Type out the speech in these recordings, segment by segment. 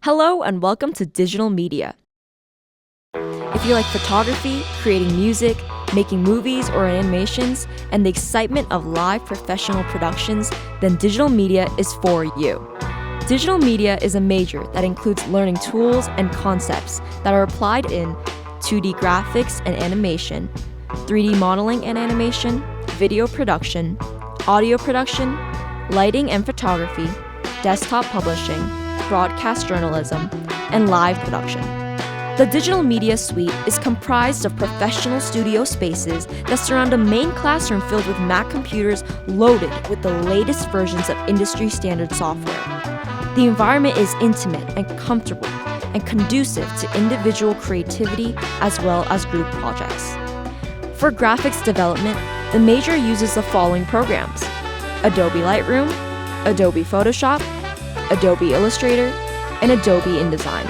Hello and welcome to Digital Media. If you like photography, creating music, making movies or animations, and the excitement of live professional productions, then digital media is for you. Digital media is a major that includes learning tools and concepts that are applied in 2D graphics and animation, 3D modeling and animation, video production, audio production, lighting and photography, desktop publishing, broadcast journalism, and live production. The Digital Media Suite is comprised of professional studio spaces that surround a main classroom filled with Mac computers loaded with the latest versions of industry-standard software. The environment is intimate and comfortable and conducive to individual creativity as well as group projects. For graphics development, the major uses the following programs: Adobe Lightroom, Adobe Photoshop, Adobe Illustrator, and Adobe InDesign.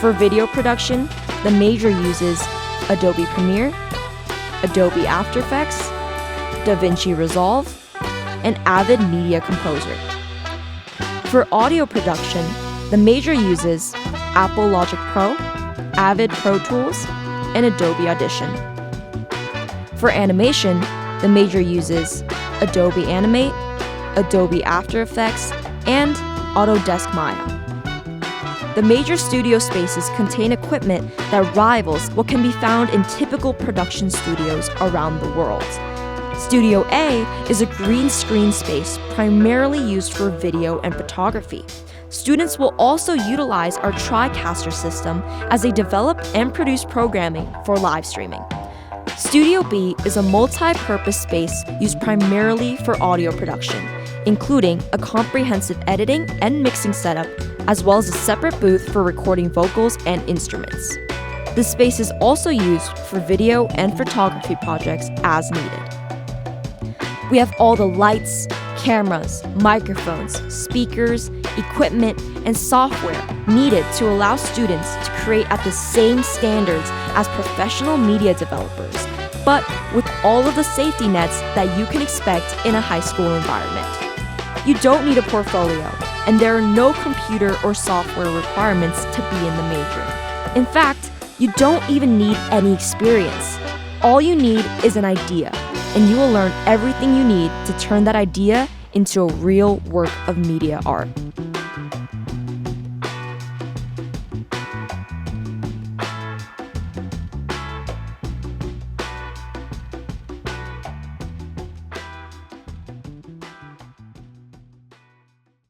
For video production, the major uses Adobe Premiere, Adobe After Effects, DaVinci Resolve, and Avid Media Composer. For audio production, the major uses Apple Logic Pro, Avid Pro Tools, and Adobe Audition. For animation, the major uses Adobe Animate, Adobe After Effects, and Autodesk Maya. The major studio spaces contain equipment that rivals what can be found in typical production studios around the world. Studio A is a green screen space primarily used for video and photography. Students will also utilize our TriCaster system as they develop and produce programming for live streaming. Studio B is a multi-purpose space used primarily for audio production, including a comprehensive editing and mixing setup, as well as a separate booth for recording vocals and instruments. The space is also used for video and photography projects as needed. We have all the lights, cameras, microphones, speakers, equipment, and software needed to allow students to create at the same standards as professional media developers, but with all of the safety nets that you can expect in a high school environment. You don't need a portfolio, and there are no computer or software requirements to be in the major. In fact, you don't even need any experience. All you need is an idea, and you will learn everything you need to turn that idea into a real work of media art.